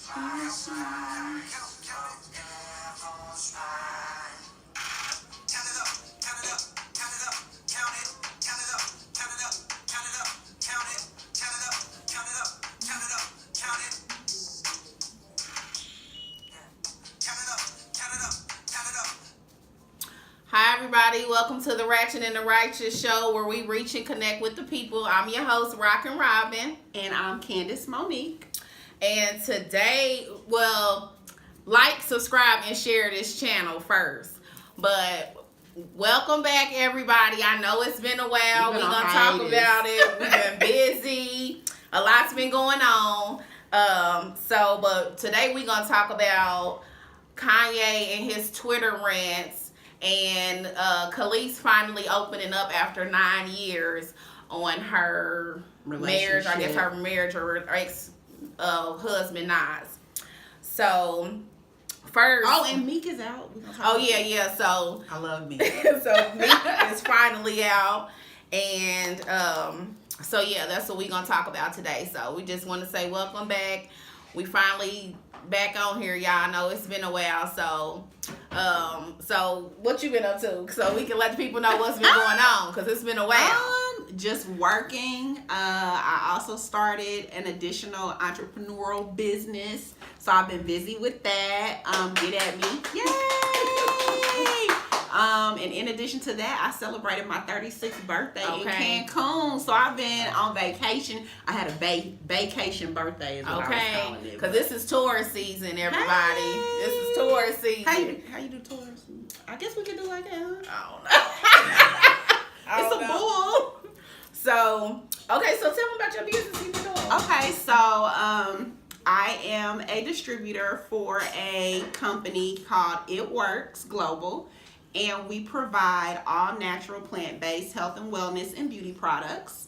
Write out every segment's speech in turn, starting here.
Hi everybody, welcome to the Ratchet and the Righteous show where we reach and connect with the people. I'm your host, Rockin' Robin. And I'm Candace Monique. And today, like, subscribe, and share this channel first. But welcome back everybody. I know it's been a while. We're going to talk about it. We've been busy. A lot's been going on. But today we're going to talk about Kanye and his Twitter rants. And Kelis finally opening up after 9 years on her marriage. I guess her marriage or her ex-husband Nas. So first, and Meek is out. Yeah. So I love Meek. So Meek is finally out, and that's what we're gonna talk about today. So we just want to say welcome back. We finally back on here, y'all. I know it's been a while, so what you been up to? So we can let the people know what's been going on, because it's been a while. Just working. I also started an additional entrepreneurial business, so I've been busy with that. Get at me, yay! And in addition to that, I celebrated my 36th birthday in Cancun. So I've been on vacation. I had a Baecaetion birthday is what I was calling it. Because this is tourist season, everybody. Hey. This is tourist season. How you do tourist? I guess we could do like that, huh? I don't know. It's a bull. So tell me about your business you've been doing. Okay, so I am a distributor for a company called It Works Global. And we provide all natural plant-based health and wellness and beauty products.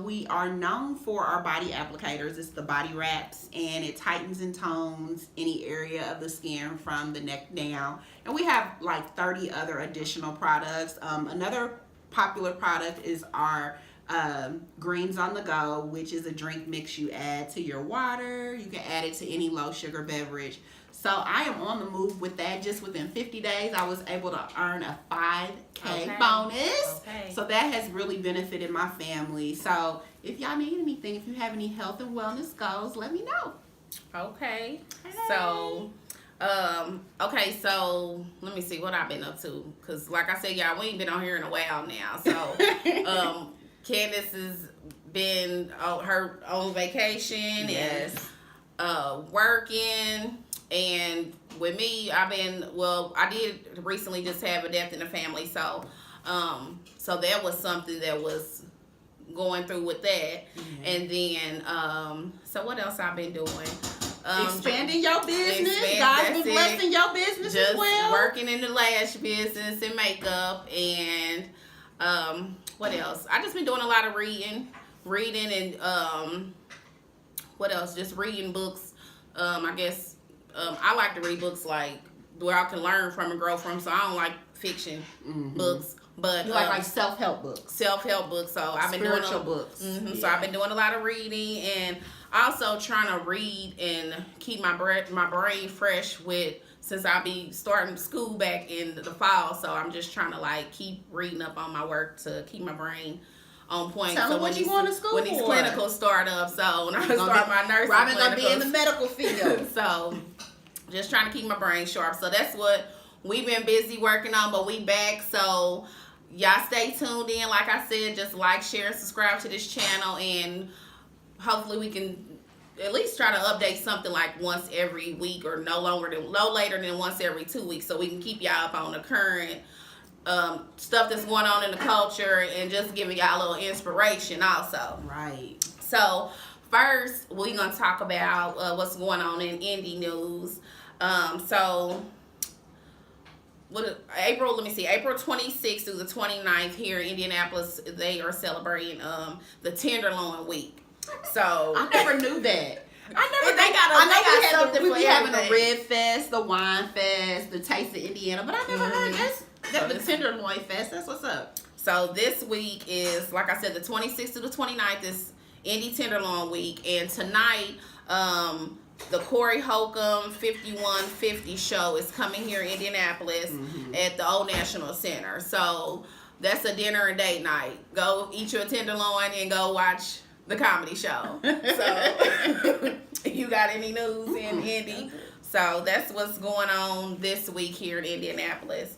We are known for our body applicators. It's the body wraps, and it tightens and tones any area of the skin from the neck down. And we have like 30 other additional products. Another popular product is our Greens on the Go, which is a drink mix you add to your water. You can add it to any low sugar beverage. So I am on the move with that. Just within 50 days, I was able to earn a $5K bonus. So that has really benefited my family. So if y'all need anything, if you have any health and wellness goals, let me know. Okay. Hey. So let me see what I've been up to. Because like I said, y'all, we ain't been on here in a while now. So Candace has been her own vacation and working. And with me, I did recently just have a death in the family, so that was something that was going through with that. Mm-hmm. And then, so what else I've been doing? Expanding your business. God's been blessing your business just as well. Working in the lash business and makeup, and what else? I just been doing a lot of reading, and what else? Just reading books. I guess. I like to read books like where I can learn from and grow from. So I don't like fiction books, but you like self-help books. Self-help books. So I've been doing spiritual books. Yeah. So I've been doing a lot of reading, and also trying to read and keep my brain fresh since I'll be starting school back in the fall. So I'm just trying to keep reading up on my work to keep my brain on point. Tell me what you going to school when these clinicals start up. So when I start my nursing, Robin gonna be in the medical field. So just trying to keep my brain sharp. So that's what we've been busy working on, but we back. So y'all stay tuned in. Like I said, just like, share, and subscribe to this channel, and hopefully we can at least try to update something like once every week, or no later than once every 2 weeks, so we can keep y'all up on the current stuff that's going on in the culture, and just giving y'all a little inspiration also. Right. So first, we're going to talk about what's going on in indie news. April 26th through the 29th here in Indianapolis, they are celebrating the Tenderloin Week. So I never knew that. We be having a Red Fest, the Wine Fest, the Taste of Indiana, but I never heard the Tenderloin Fest. That's what's up. So this week is, like I said, the 26th to the 29th is Indie Tenderloin Week, and tonight the Corey Holcomb 5150 show is coming here in Indianapolis at the Old National Center. So that's a dinner and date night. Go eat your tenderloin and go watch the comedy show. So you got any news in Indy? So that's what's going on this week here in Indianapolis.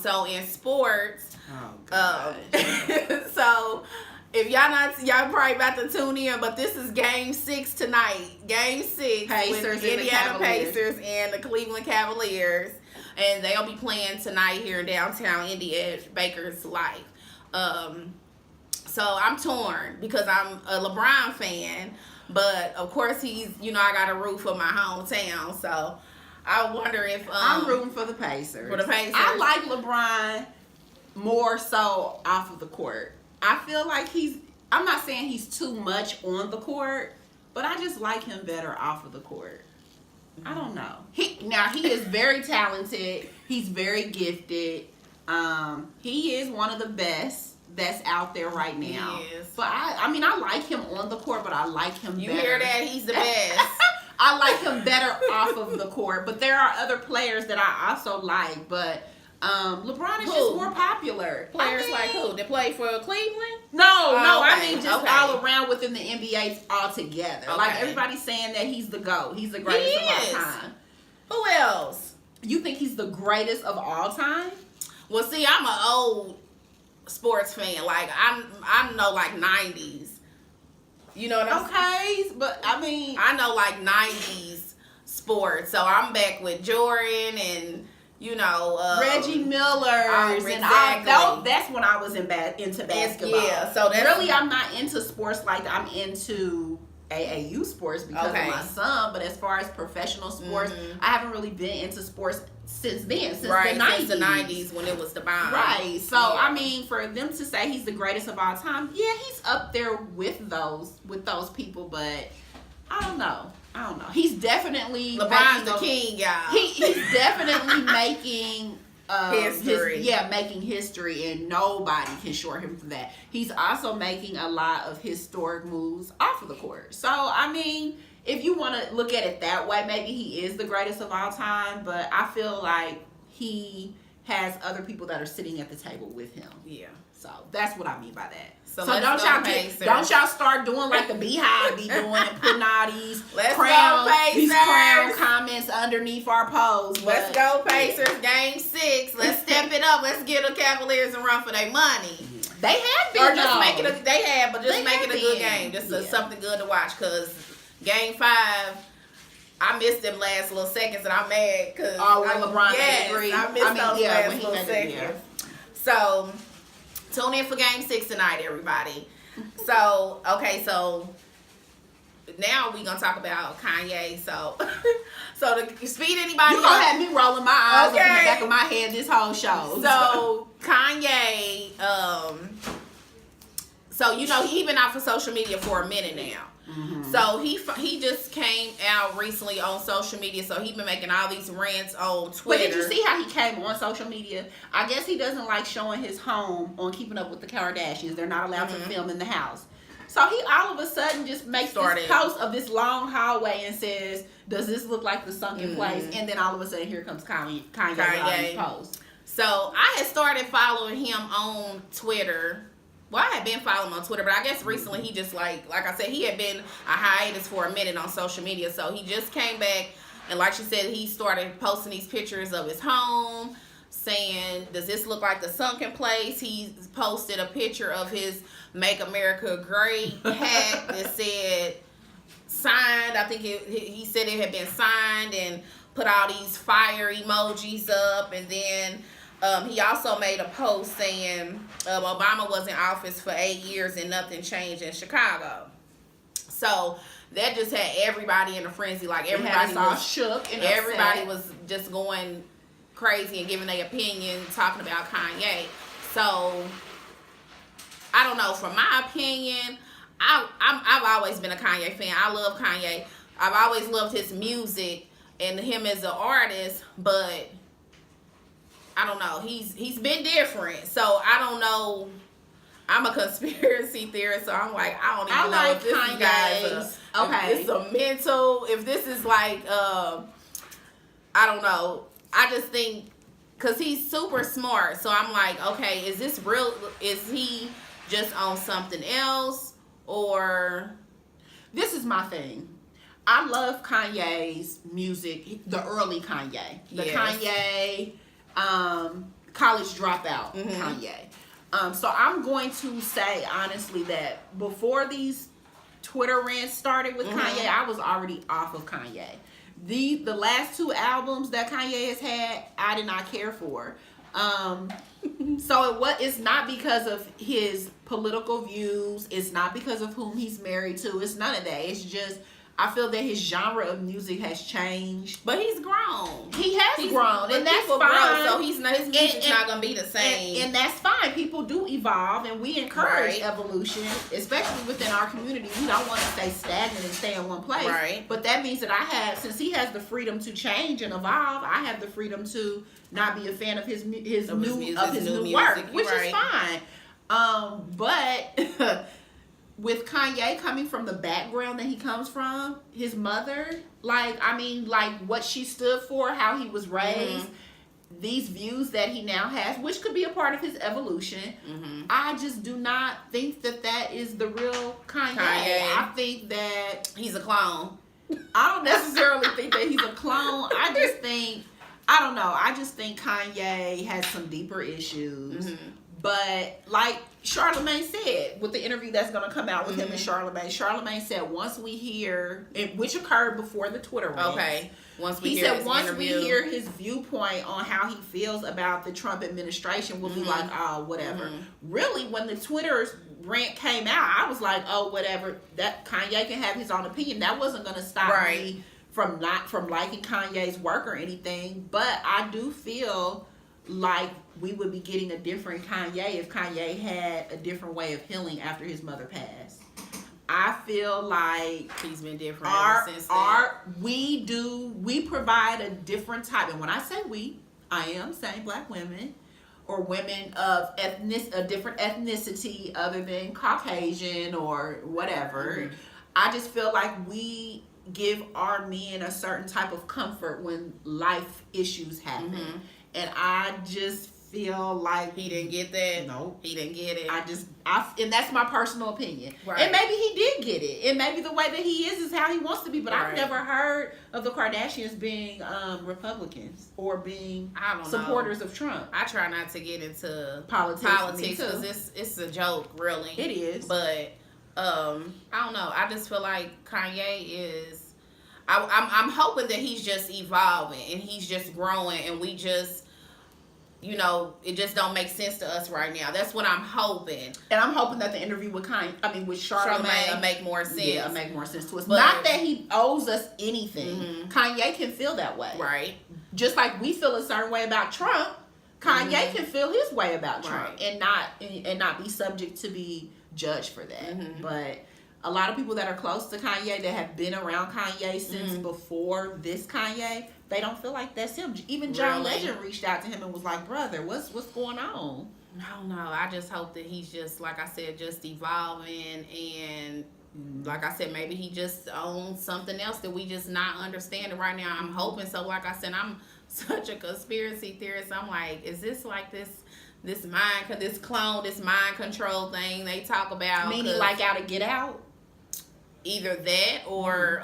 So in sports, so if y'all probably about to tune in, but this is Game 6 tonight. Game 6 with Indiana Pacers and the Cleveland Cavaliers, and they'll be playing tonight here in downtown Indy at Baker's Life. So I'm torn because I'm a LeBron fan. But of course he's, I got a root for my hometown, so I wonder if I'm rooting for the Pacers. For the Pacers, I like LeBron more so off of the court. I feel like I'm not saying he's too much on the court, but I just like him better off of the court. I don't know. He is very talented. He's very gifted. He is one of the best that's out there right now. Yes. But I like him on the court, but I like him better. You hear that? He's the best. I like him better off of the court. But there are other players that I also like. But LeBron is just more popular. Players like who? They play for Cleveland? No, I mean just all around within the NBA altogether. Okay. Like everybody's saying that he's the GOAT. He's the greatest of all time. Who else? You think he's the greatest of all time? Well, see, I'm an old sports fan. Like I know like 90s. You know what I'm saying? Okay, but I know like 90s sports. So I'm back with Jordan and Reggie Miller. Exactly. That's when I was into basketball. Yeah, so that's really I'm not into sports like that. I'm into AAU sports because of my son, but as far as professional sports, I haven't really been into sports since then, since the 90s. Since the 90s when it was the bomb. Right. So for them to say he's the greatest of all time, yeah, he's up there with those people, but I don't know. He's definitely LeBron's the king, y'all. He's definitely making history. Making history, and nobody can short him from that. He's also making a lot of historic moves off of the court. So, if you want to look at it that way, maybe he is the greatest of all time, but I feel like he has other people that are sitting at the table with him. Yeah. So, that's what I mean by that. So don't y'all start doing like the Beehive be doing and putting all these these crown comments underneath our posts. Let's go Pacers, Game 6. Let's step it up. Let's get the Cavaliers and run for their money. They have been. Or just make it a good game. Just something good to watch. Because Game 5, I missed them last little seconds and I'm mad because LeBron agreed. I missed those last little seconds. So tune in for Game 6 tonight, everybody. So now we're gonna talk about Kanye. So to speed anybody you gonna have me rolling my eyes up in the back of my head this whole show. So Kanye, he been out for social media for a minute now. So he just came out recently on social media. So he been making all these rants on Twitter. But did you see how he came on social media? I guess he doesn't like showing his home on Keeping Up with the Kardashians. They're not allowed to film in the house. So he all of a sudden just makes this post of this long hallway and says, "Does this look like the sunken place?" And then all of a sudden here comes Kanye with all these posts. So I had started following him on Twitter. Well, I had been following him on Twitter, but I guess recently he just like I said, he had been a hiatus for a minute on social media. So he just came back, and like she said, he started posting these pictures of his home, saying, "Does this look like the sunken place?" He posted a picture of his "Make America Great" hat that said signed. I think he said it had been signed, and put all these fire emojis up, and then he also made a post saying Obama was in office for 8 years and nothing changed in Chicago. So that just had everybody in a frenzy. Like everybody was shook and everybody upset. was just going crazy and giving their opinion, talking about Kanye. So I don't know. From my opinion, I've always been a Kanye fan. I love Kanye. I've always loved his music and him as an artist, but I don't know. He's been different. So I don't know I'm a conspiracy theorist, so I'm like, I don't even know if this Kanye's. Okay. If it's a mental, if this is like, I don't know. I just think, because he's super smart, so I'm like, okay, is this real? Is he just on something else? Or... This is my thing. I love Kanye's music, the early Kanye. The Kanye, college dropout Kanye. So I'm going to say, honestly, that before these Twitter rants started with Kanye, I was already off of Kanye. The last 2 albums that Kanye has had, I did not care for. So it's not because of his political views. It's not because of whom he's married to. It's none of that. It's just, I feel that his genre of music has changed. But he's grown. He's grown, and that's fine. Grown, so his music's not gonna be the same. And that's fine. People do evolve, and we encourage evolution, especially within our community. We don't want to stay stagnant and stay in one place. Right. But that means that since he has the freedom to change and evolve, I have the freedom to not be a fan of his new work, which is fine. But with Kanye coming from the background that he comes from, his mother, like what she stood for, how he was raised, these views that he now has, which could be a part of his evolution, I just do not think that is the real Kanye. I think that he's a clone. I don't necessarily think that he's a clone. I just think Kanye has some deeper issues. But like Charlamagne said, with the interview that's going to come out with him and Charlamagne said, once we hear, which occurred before the Twitter rant. Once we hear his viewpoint on how he feels about the Trump administration, we'll be like, oh, whatever. Really, when the Twitter rant came out, I was like, oh, whatever. That Kanye can have his own opinion. That wasn't going to stop me from liking Kanye's work or anything. But I do feel like we would be getting a different Kanye if Kanye had a different way of healing after his mother passed. I feel like he's been different ever since then. We provide a different type, and when I say we, I am saying Black women or women of a different ethnicity other than Caucasian or whatever. I just feel like we give our men a certain type of comfort when life issues happen. And I just feel like he didn't get that. No, he didn't get it. And that's my personal opinion. And maybe he did get it. And maybe the way that he is how he wants to be. But I've never heard of the Kardashians being Republicans or being supporters of Trump. I try not to get into politics because it's a joke, really. It is. But I don't know. I just feel like Kanye is. I'm hoping that he's just evolving and he's just growing, and we just. It just don't make sense to us right now. That's what I'm hoping. And I'm hoping that the interview with Charlamagne will make more sense. Yeah, make more sense to us. But not that he owes us anything. Kanye can feel that way. Right. Just like we feel a certain way about Trump, Kanye can feel his way about Trump and not be subject to be judged for that. But a lot of people that are close to Kanye that have been around Kanye since before this Kanye, they don't feel like that's him. Even John Legend reached out to him and was like, brother, what's going on? I don't know. I just hope that he's just, like I said, just evolving, and like I said, maybe he just owns something else that we just not understanding right now. I'm hoping so. Like I said, I'm such a conspiracy theorist. I'm like, is this like this mind control thing they talk about? Meaning like out of Get Out? Either that or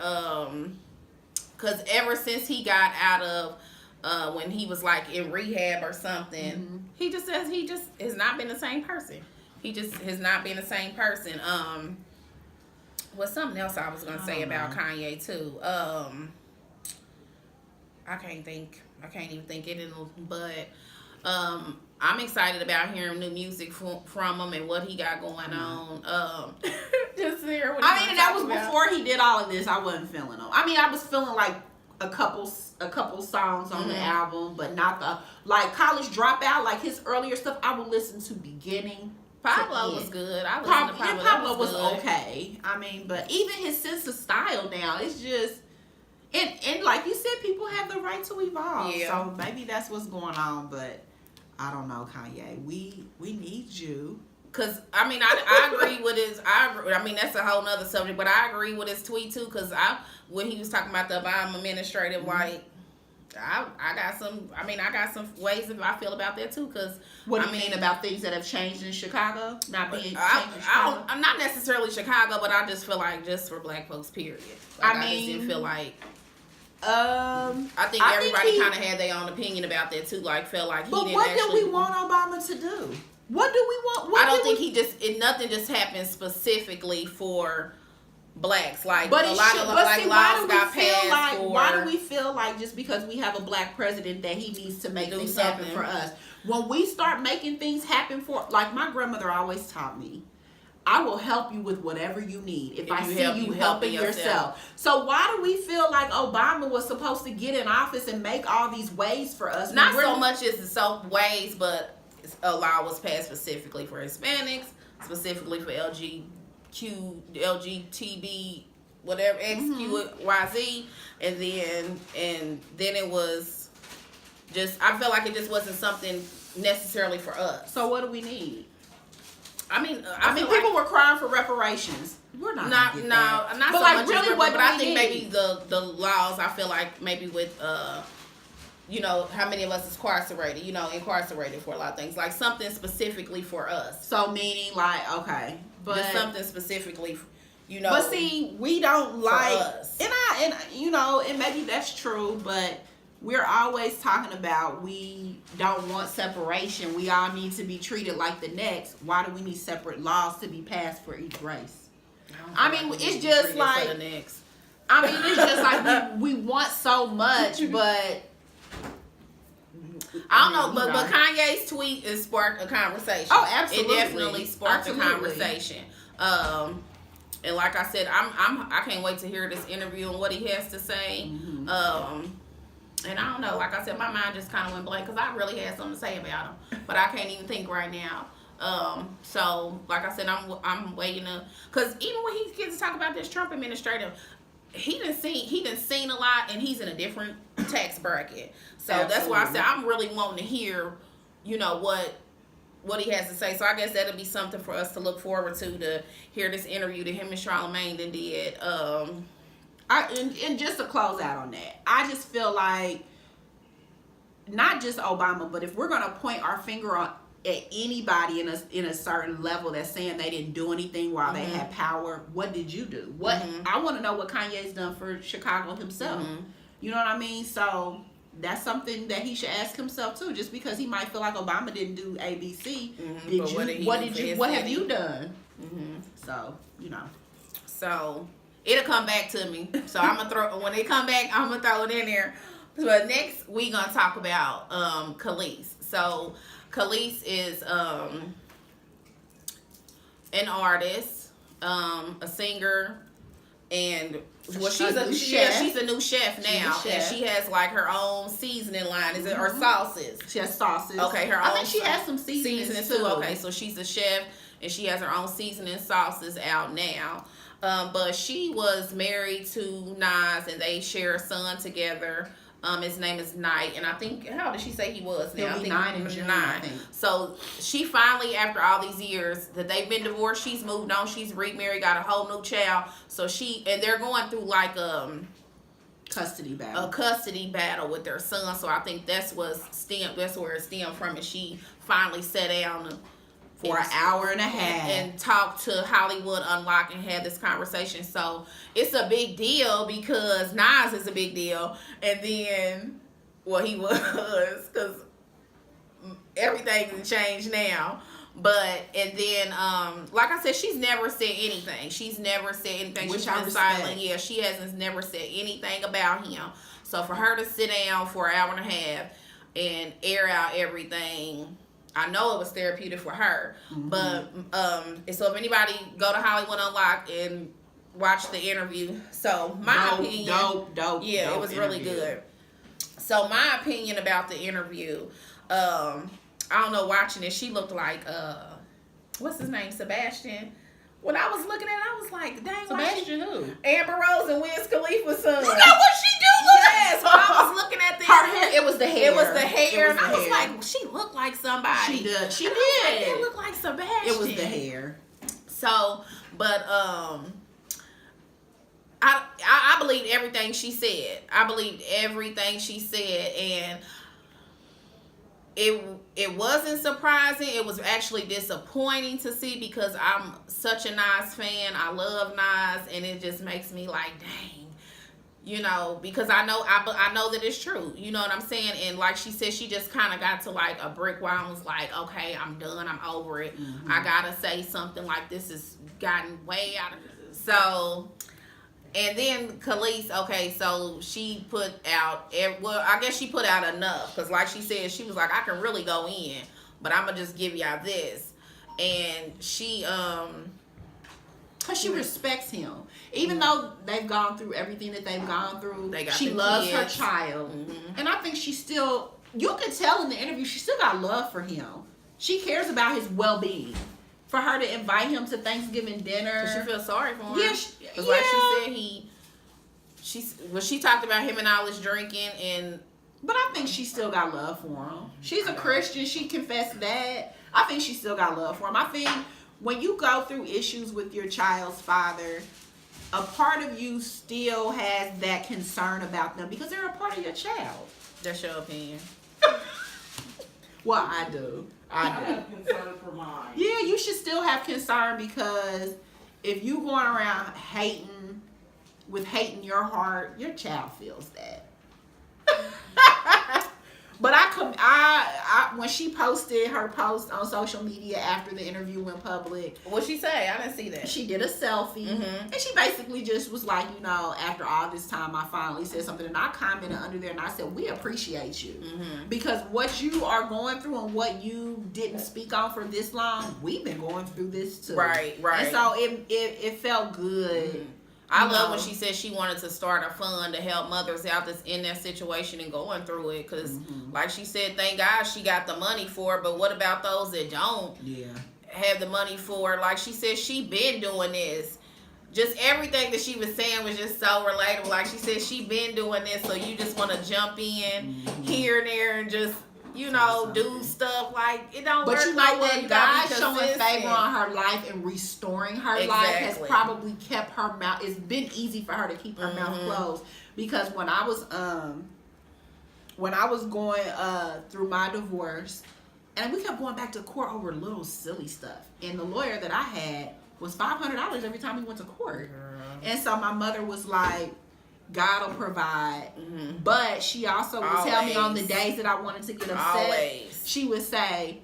because ever since he got out of when he was like in rehab or something, he just says he just has not been the same person. He just has not been the same person. What's something else I was gonna say about Kanye too? I can't even think it in, but I'm excited about hearing new music from him and what he got going on. Just hear what that was before he did all of this. I wasn't feeling him. I was feeling like a couple songs on the album, but not the College Dropout, like his earlier stuff. I would listen to beginning. Pablo was good. I listened to Pablo. Pablo was okay. But even his sense of style now, it's just and like you said, people have the right to evolve. Yeah. So maybe that's what's going on, but I don't know, Kanye. We need you. Cause I mean I agree with his I mean that's a whole nother subject, but I agree with his tweet too. Cause when he was talking about the Obama administrative, like I got some ways that I feel about that too. Cause what do you mean about things that have changed in Chicago? Not being changed in Chicago. I'm not necessarily Chicago, but I just feel like just for Black folks, period. Like, I just didn't feel like. I think everybody kind of had their own opinion about that too. Like felt like he didn't. But what do we want Obama to do? What do we want? I don't think nothing just happened specifically for Blacks. Like but a lot of laws got passed for. Why do we feel like just because we have a Black president that he needs to make things happen for us? When we start making things happen for, like my grandmother always taught me, I will help you with whatever you need if I see you helping yourself. So why do we feel like Obama was supposed to get in office and make all these ways for us? Not so much as the ways, but a law was passed specifically for Hispanics, specifically for LGTB, whatever, XYZ, and then it was just, I felt like it just wasn't something necessarily for us. So what do we need? I mean, people were crying for reparations. We're not but so like much really but I think maybe the laws, I feel like maybe with how many of us is incarcerated for a lot of things, like something specifically for us. So meaning like, okay, but just something specifically, But see, we don't like us. And maybe that's true, but we're always talking about we don't want separation. We all need to be treated like the next. Why do we need separate laws to be passed for each race? I mean, it's just like we want so much, but I don't know. But Kanye's tweet has sparked a conversation. Oh, absolutely! It definitely sparked a conversation. And like I said, I can't wait to hear this interview and what he has to say. Mm-hmm. And I don't know, like I said, my mind just kind of went blank because I really had something to say about him, but I can't even think right now. So like I said, I'm waiting to, because even when he gets to talk about this Trump administrative, he done seen a lot, and he's in a different tax bracket. So Absolutely. That's why I said I'm really wanting to hear, what he has to say. So I guess that'll be something for us to look forward to hear this interview that him and Charlamagne then did. And just to close out on that, I just feel like not just Obama, but if we're gonna point our finger at anybody in a certain level that's saying they didn't do anything while they had power, what did you do? I want to know what Kanye's done for Chicago himself. You know what I mean? So that's something that he should ask himself too. Just because he might feel like Obama didn't do ABC, what have you done? So So it'll come back to me. So I'm gonna when they come back, I'm gonna throw it in there. But next we gonna talk about Kelis. So Kelis is an artist, a singer, and she's a new chef now, and she has like her own seasoning line. Is it or sauces? She has sauces. Okay, I think she has some seasonings too. Okay, so she's a chef and she has her own seasoning sauces out now. But she was married to Nas, and they share a son together. His name is Knight, and I think, how old did she say he was now? He'll be 9 in June, I think. So she finally, after all these years that they've been divorced, she's moved on. She's remarried, got a whole new child. So and they're going through like custody battle with their son. So I think that's where it stemmed from, and she finally sat down for an hour and a half and talked to Hollywood Unlocked and had this conversation. So it's a big deal because Nas is a big deal, and then he was, because everything has changed now. And then like I said, she's never said anything. She's Which been silent. Yeah, she hasn't never said anything about him. So for her to sit down for an hour and a half and air out everything, I know it was therapeutic for her. But so if anybody go to Hollywood Unlocked and watch the interview, so my opinion, dope, it was really good. So my opinion about the interview, I don't know, watching it, she looked like what's his name, Sebastian. When I was looking at it, I was like, dang, Sebastian who? Amber Rose and Wiz Khalifa's son. Is that what she do? Yes, when I was looking at this, her hair. It was the hair. It was the hair. And I was hair. like, she looked like somebody. She did. She and did. I was like, it looked like Sebastian. It was the hair. So, but I believed everything she said. I believed everything she said, and it wasn't surprising. It was actually disappointing to see because I'm such a Nas fan. I love Nas, and it just makes me like, dang, you know, because I know that it's true. You know what I'm saying? And like she said, she just kind of got to like a brick wall and was like, okay, I'm done. I'm over it. Mm-hmm. I gotta say something, like this has gotten way out of so. And then Kelis, okay, so she put out, well, I guess she put out enough. Because like she said, she was like, I can really go in, but I'm going to just give y'all this. And she, because she respects him. Even though they've gone through everything that they've gone through, she loves her child. Mm-hmm. And I think she still, you could tell in the interview, she still got love for him. She cares about his well-being. For her to invite him to Thanksgiving dinner. She feels sorry for him. Yeah, because like she said, she talked about him and all his drinking, and but I think she still got love for him. She's a Christian. She confessed that. I think she still got love for him. I think when you go through issues with your child's father, a part of you still has that concern about them because they're a part of your child. That's your opinion. Well, I do. I have concern for mine. Yeah, you should still have concern because if you going around hating in your heart, your child feels that. But I when she posted her post on social media after the interview went public. What'd she say? I didn't see that. She did a selfie. Mm-hmm. And she basically just was like, you know, after all this time, I finally said something. And I commented under there and I said, we appreciate you. Mm-hmm. Because what you are going through and what you didn't speak on for this long, we've been going through this too. Right. And so it felt good. Mm-hmm. I love when she said she wanted to start a fund to help mothers out that's in that situation and going through it. Because, like she said, thank God she got the money for it. But what about those that don't have the money for it? Like she said, she been doing this. Just everything that she was saying was just so relatable. Like she said, she been doing this. So you just want to jump in here and there and just, you know, do stuff like it don't work. But you know like what? that. God showing favor on her life and restoring her life has probably kept her mouth. It's been easy for her to keep her mouth closed because when I was going through my divorce, and we kept going back to court over little silly stuff, and the lawyer that I had was $500 every time we went to court, and so my mother was like, God will provide. Mm-hmm. But she also would tell me on the days that I wanted to get upset, she would say,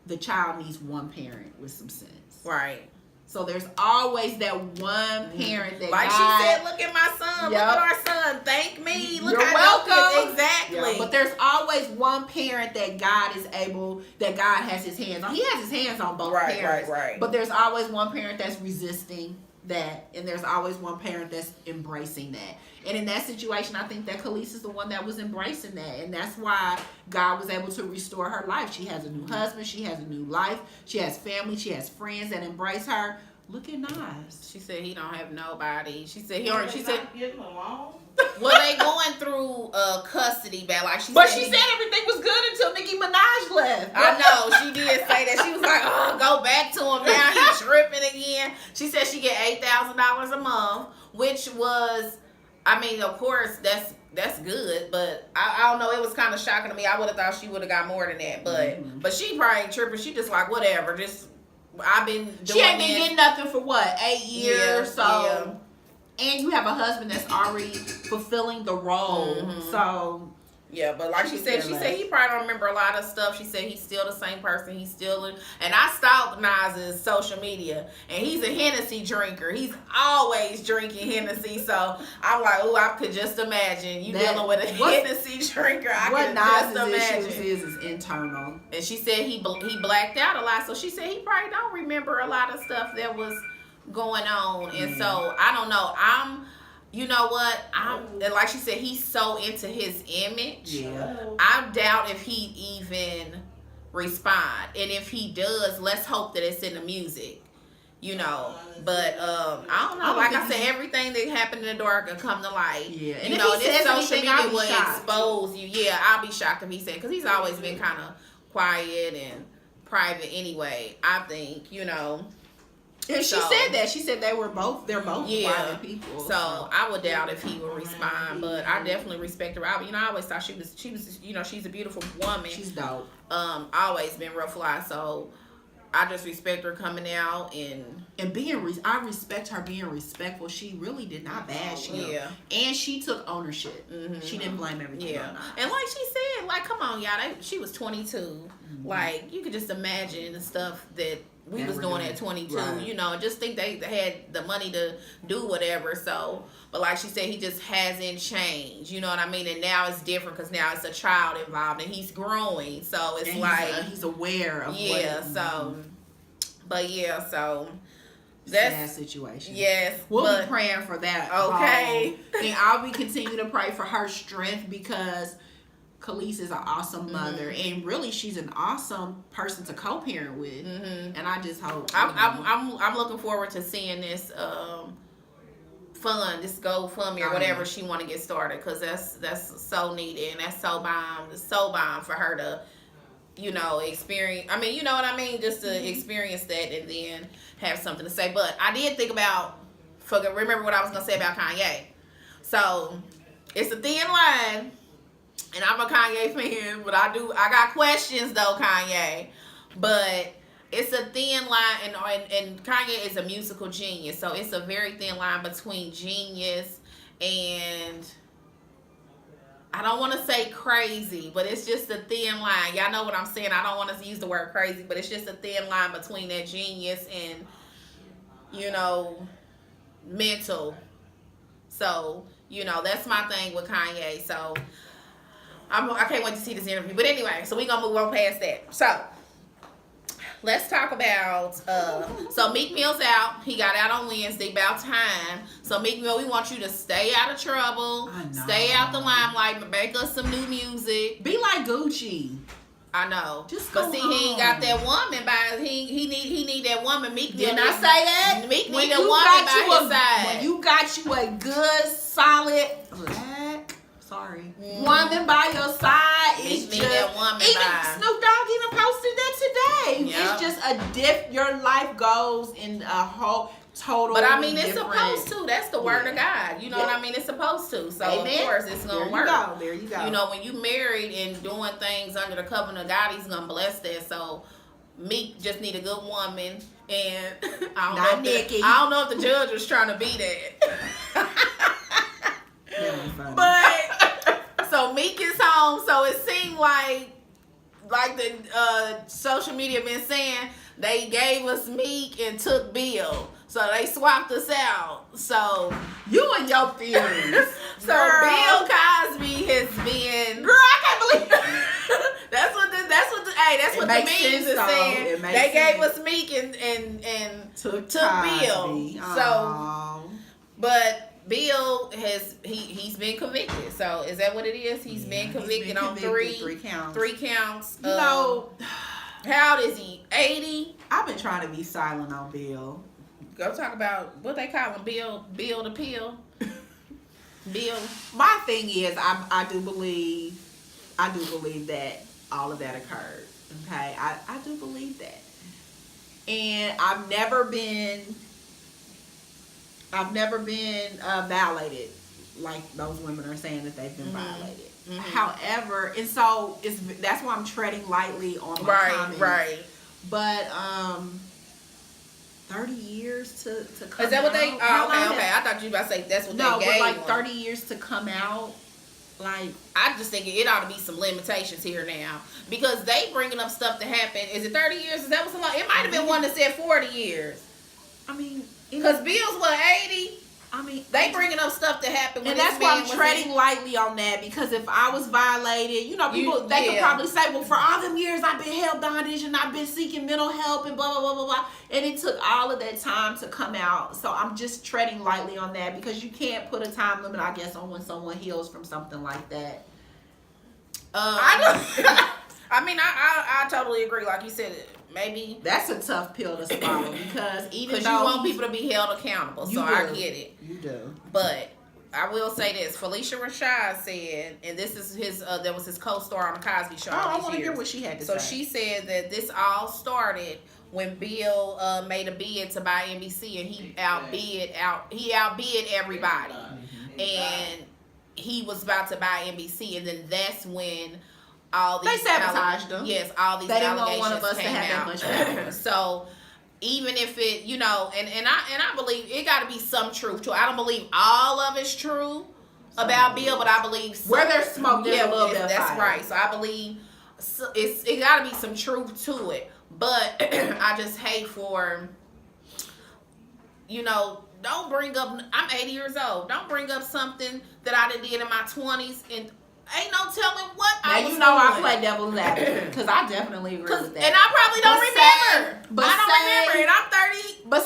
the child needs one parent with some sense. Right. So there's always that one parent that like God, she said, look at my son, look at our son, thank me. Look, you're welcome. Exactly. Yeah. But there's always one parent that God has his hands on. He has his hands on both parents. Right. But there's always one parent that's resisting that, and there's always one parent that's embracing that. And in that situation, I think that Kelis is the one that was embracing that, and that's why God was able to restore her life. She has a new husband, she has a new life, she has family, she has friends that embrace her. Look at Nas. She said he don't have nobody. She said She said getting along. Well, they going through custody battle. Like she said everything was good until Nicki Minaj left. I know, she did say that. She was like, oh, go back to him now. He's tripping again. She said she get $8,000 a month, which was, I mean, of course, that's good, but I don't know. It was kind of shocking to me. I would have thought she would have got more than that, but she probably ain't tripping. She just like, whatever. Just I've been doing she ain't been getting nothing for what, 8 years? Yeah. And you have a husband that's already fulfilling the role. So yeah, but like she said he probably don't remember a lot of stuff. She said he's still the same person. He's still and I stalk Nas's social media, and he's a Hennessy drinker. He's always drinking Hennessy. So I'm like, oh, I could just imagine you dealing with a Hennessy drinker. What Nas's issues is internal. And she said he blacked out a lot. So she said he probably don't remember a lot of stuff that was going on. And so I don't know. You know what? And like she said, he's so into his image. Yeah. I doubt if he'd even respond. And if he does, let's hope that it's in the music. you know. But I don't know. Like I said, everything that happened in the dark will come to light. Yeah, and you know, this social media will expose you. Yeah, I'll be shocked if he said, because he's always been kind of quiet and private anyway. I think, you know. And she said that. She said they're both private people. So I would doubt if he would respond, but I definitely respect her. I always thought she was, you know, she's a beautiful woman. She's dope. Always been real fly. So I just respect her coming out and being. I respect her being respectful. She really did not bash him. Yeah. And she took ownership. Mm-hmm. She didn't blame everything on her. And like she said, like, come on, y'all. She was 22. Mm-hmm. Like, you could just imagine the stuff that we was doing at 22, right. You know, just think they had the money to do whatever. So, but like she said, he just hasn't changed. You know what I mean? And now it's different because now it's a child involved and he's growing. So it's he's aware of what. So, but so that's sad situation. Yes, we'll be praying for that. Okay, and I'll be continue to pray for her strength because Kelis is an awesome mother, and really, she's an awesome person to co-parent with. Mm-hmm. And I just hope I'm looking forward to seeing this this GoFundMe or whatever she want to get started, because that's so needed and that's so bomb for her to, you know, experience. I mean, you know what I mean, just to experience that and then have something to say. But I did think about remember what I was gonna say about Kanye. So it's a thin line. And I'm a Kanye fan, but I got questions though, Kanye. But it's a thin line, and Kanye is a musical genius, so it's a very thin line between genius and, I don't want to say crazy, but it's just a thin line. Y'all know what I'm saying. I don't want to use the word crazy, but it's just a thin line between that genius and, you know, mental. So, you know, that's my thing with Kanye. So I can't wait to see this interview. But anyway, so we're going to move on past that. So let's talk about, so Meek Mill's out. He got out on Wednesday, about time. So Meek Mill, we want you to stay out of trouble. Stay out the limelight, make us some new music. Be like Gucci. I know. Just but see, he ain't got that woman by he need that woman. Meek Mill. Didn't I say that? Meek need a woman by his side. When you got you a good, solid woman by your side, it's just that woman even by. Snoop Dogg even posted that today. Yep. It's just your life goes in a whole total. But I mean, it's supposed to. That's the word of God. You know what I mean? It's supposed to. So Amen. Of course it's gonna work. There you go. You know, when you married and doing things under the covenant of God, He's gonna bless that. So Meek just need a good woman, and I don't know if the judge was trying to be that. But so Meek is home. So it seemed like the social media been saying, they gave us Meek and took Bill. So they swapped us out. So you and your theories. So girl. Bill Cosby has been. Girl, I can't believe that's what the memes are saying. They gave us Meek and took Bill. So, but Bill he's been convicted. So is that what it is? He's been convicted on three counts. Three counts. You know, how old is he? 80. I've been trying to be silent on Bill. Go talk about what they call him, Bill the Pill. Bill. My thing is, I do believe that all of that occurred. Okay, I do believe that, and I've never been violated like those women are saying that they've been violated. Mm-hmm. However, and so that's why I'm treading lightly on my comments. Right. But 30 years to come out. Is that what they? Oh, okay. I thought you were about to say that's what they gave. No, but like 30 years to come out. Like, I just think it ought to be some limitations here now, because they bringing up stuff that happened. Is it 30 years? Is that what's long? It might have been one that said 40 years. I mean, because Bill's 80. I mean, they bringing up stuff that happened, when and that's why I'm treading lightly on that, because if I was violated, you know, people they could probably say, well, for all them years I've been held bondage and I've been seeking mental help and blah blah blah blah blah, and it took all of that time to come out. So I'm just treading lightly on that, because you can't put a time limit, I guess, on when someone heals from something like that. I mean, I totally agree. Like you said, maybe That's a tough pill to swallow because even though you want people to be held accountable. So I get it. You do. But I will say this: Felicia Rashad said, and this is his. That was his co-star on the Cosby Show. I want to hear what she had to say. So she said that this all started when Bill made a bid to buy NBC, and he outbid everybody, and he was about to buy NBC, and then that's when all these they sabotaged them. Yes, all these they didn't allegations want one of us came to have out. that much power. So even if it, and I believe it got to be some truth to it. I don't believe all of it's true about Bill, but I believe where there's smoke, there's a little bit of that's fire. right. So I believe it got to be some truth to it. But I just hate for, don't bring up, I'm 80 years old. Don't bring up something that I did in my 20s and ain't no telling what I was doing. I play devil's advocate because I definitely agree with that. And I probably don't remember. I don't remember, and I'm 30. But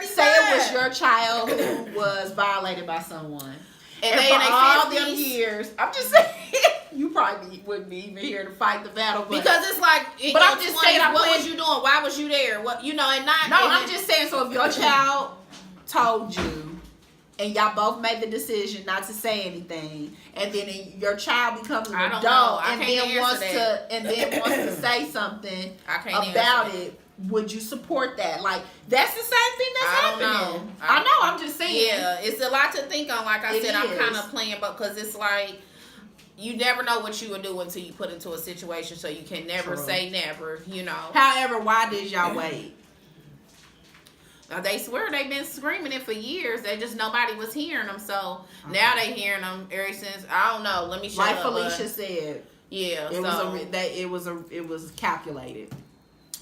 say it was your child who was violated by someone. And for all them years, I'm just saying, you probably wouldn't be even here to fight the battle. Because it's like, but I'm just saying, what was you doing? Why was you there? What and not. No, I'm just saying. So if your child told you, and y'all both made the decision not to say anything, and then your child becomes an adult, and then wants to say something about it. Would you support that? Like, that's the same thing that's happening. I know. I'm just saying. Yeah, it's a lot to think on. Like I said, I'm kind of playing, because it's like you never know what you would do until you put into a situation. So you can never say never. However, why did y'all wait? Now, they swear they've been screaming it for years. They just nobody was hearing them. So now they hearing them ever since. I don't know. Let me shut up. Like Felicia said. Yeah. It was calculated.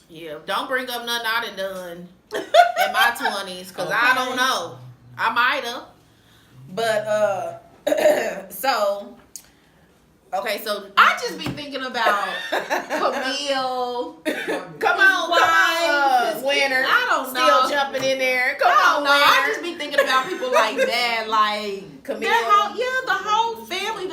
Yeah, don't bring up nothing I done done in my 20s, because I don't know. I might have. But, so I just be thinking about Camille. Come on, Winner. I don't know. Still jumping in there. Come on, Winner. I just be thinking about people like that, like Camille. The whole family.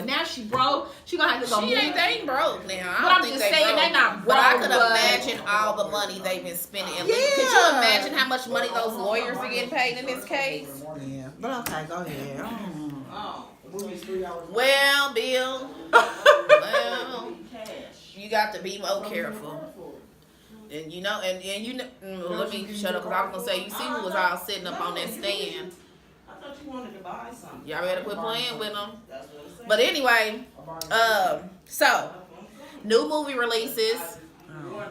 Now she broke. She gonna have to go. They ain't broke now. But I'm just saying they not broke. But I could imagine all the money they've been spending. Could you imagine how much money those lawyers are getting paid in this case? Yeah. But okay, go ahead. Well, Bill. You got to be more careful. And let me shut up, because I was gonna say, you see who was all sitting up on that stand. I thought you wanted to buy something. Y'all better quit playing with them. But anyway, so new movie releases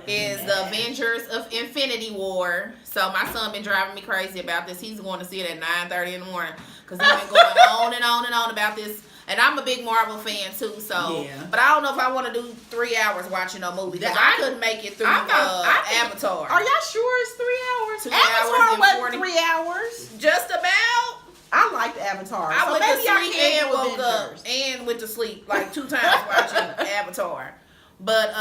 is the Avengers of Infinity War. So my son been driving me crazy about this. He's going to see it at 9:30 in the morning because he's been going on and on and on about this. And I'm a big Marvel fan too, so but I don't know if I want to do 3 hours watching a movie, because I couldn't make it through Avatar. Are y'all sure it's 3 hours? 2 Avatar hours and wasn't 40. 3 hours. Just about. I liked Avatar. I went to sleep and woke Avengers. up and went to sleep like 2 times watching Avatar. But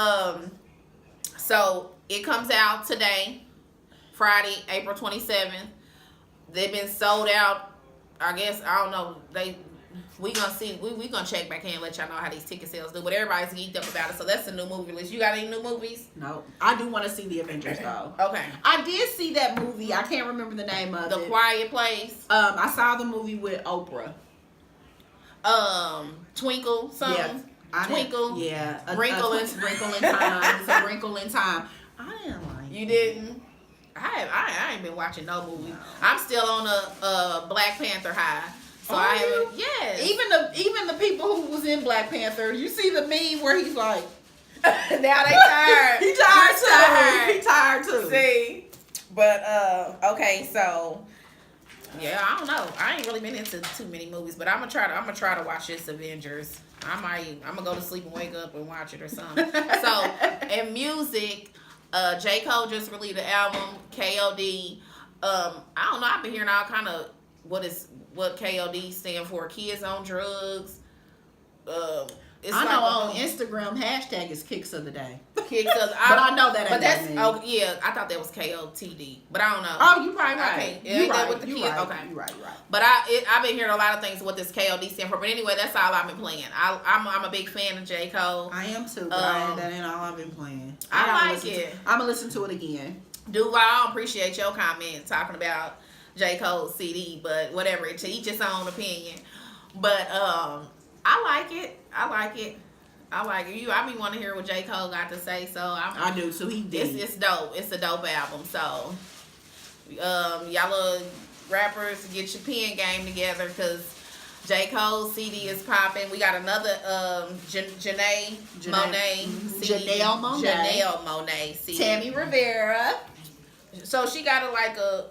so it comes out today, Friday, April 27th. They've been sold out. I guess I don't know. We gonna see. We gonna check back in and let y'all know how these ticket sales do. But everybody's geeked up about it. So that's the new movie list. You got any new movies? No. I do want to see the Avengers though. Okay. I did see that movie. I can't remember the name of it. The Quiet Place. I saw the movie with Oprah. Twinkle something. Yeah. Twinkle. Yeah. Wrinkle in Time. It's a Wrinkle in Time. I didn't like it. You didn't? I ain't been watching no movie. No. I'm still on a Black Panther high. So I haven't. Yes. Even the people who was in Black Panther, you see the meme where he's like, now they tired. He tired too. See, but okay, so yeah, I don't know. I ain't really been into too many movies, but I'm gonna try to watch this Avengers. I'm gonna go to sleep and wake up and watch it or something. So, in music, J. Cole just released the album KOD. I don't know. I've been hearing all kind of what KOD stand for. Kids on drugs. I know on Instagram hashtag is kicks of the day. Kicks of the, but I know that ain't but that's me. oh yeah, I thought that was KOTD, but I don't know. Oh, you probably right. Okay, You right. With the You kids? right. Okay, you right. But I've been hearing a lot of things what this KOD stand for. But anyway, that's all I've been playing. I'm a big fan of J. Cole. I am too. But that ain't all I've been playing. I like it. I'm gonna listen to it again. Duval, appreciate your comment talking about J. Cole's CD, but whatever, to each his own opinion. But I like it. I be want to hear what J. Cole got to say, so I do. So he did. It's dope. It's a dope album. So y'all little rappers, get your pen game together, because J. Cole's CD is popping. We got another Janelle Monáe CD. Tammy Rivera. So she got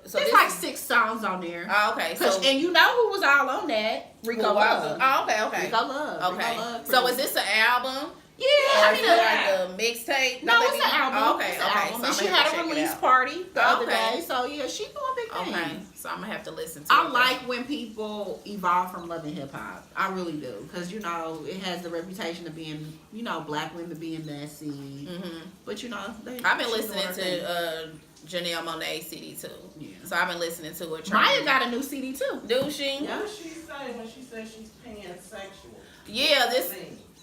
it's like 6 songs on there. Oh, okay. So and you know who was all on that? Rico Love. Oh, okay. Rico Love. Okay. Rico Love, so is this an album? Yeah, I mean, like a mixtape. No, it's an album. Oh, okay, It's an album. So and she had a release party the other day. So yeah, she doing big things. Okay, so I'm gonna have to listen to it. I like when people evolve from loving hip hop. I really do, because you know it has the reputation of being, you know, black women being messy. Mm-hmm. But you know, I've been listening to Janelle Monáe CD too. Yeah. So I've been listening to it. Maya got a new CD too. Do she? What did she say when she said she's pansexual? Yeah,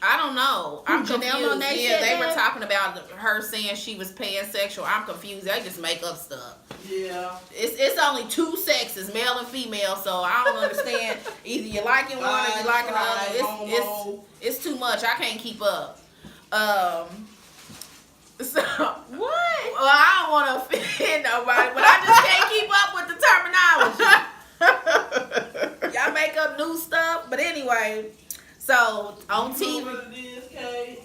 I don't know. I'm confused. Monáe They were talking about her saying she was pansexual. I'm confused. They just make up stuff. Yeah. It's only 2 sexes, male and female, so I don't understand. Either you're liking one or you're liking the other. It's too much. I can't keep up. So what? Well, I don't want to offend nobody, but I just can't keep up with the terminology. Y'all make up new stuff, but anyway. So on TV, what it is, Kate?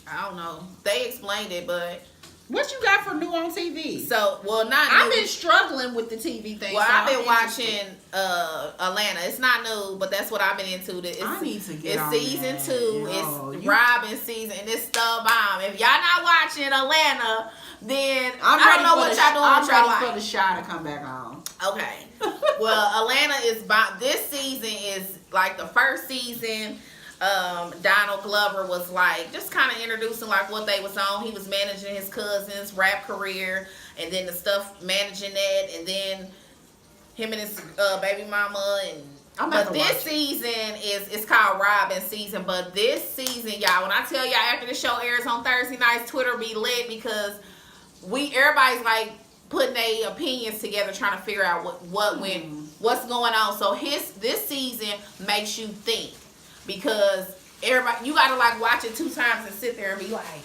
I don't know. They explained it, but what you got for new on TV? So not new. I've been struggling with the TV thing. Well, I've been watching Atlanta. It's not new, but that's what I've been into. I need to get on season that. 2. It's Robin season, and it's the bomb. If y'all not watching Atlanta, then I don't know what y'all doing. I'm ready for the Shy to come back on. Okay. Well, Atlanta is this season is like the first season. Donald Glover was like just kind of introducing like what they was on. He was managing his cousin's rap career, and then the stuff managing that, and then him and his baby mama. And but this season it's called Robin season. But this season, y'all, when I tell y'all after the show airs on Thursday nights, Twitter be lit, because everybody's like putting their opinions together, trying to figure out what's going on. So this season makes you think, because everybody, you gotta like watch it 2 times and sit there and be like,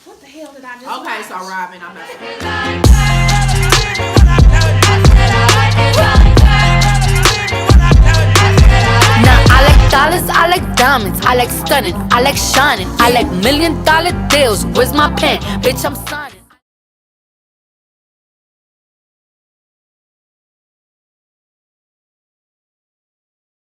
what the hell did I just watch? So Robin, I'm not. Now I like dollars, I like diamonds, I like stunning, I like shining, I like $1 million deals. Where's my pen? Bitch, I'm signing.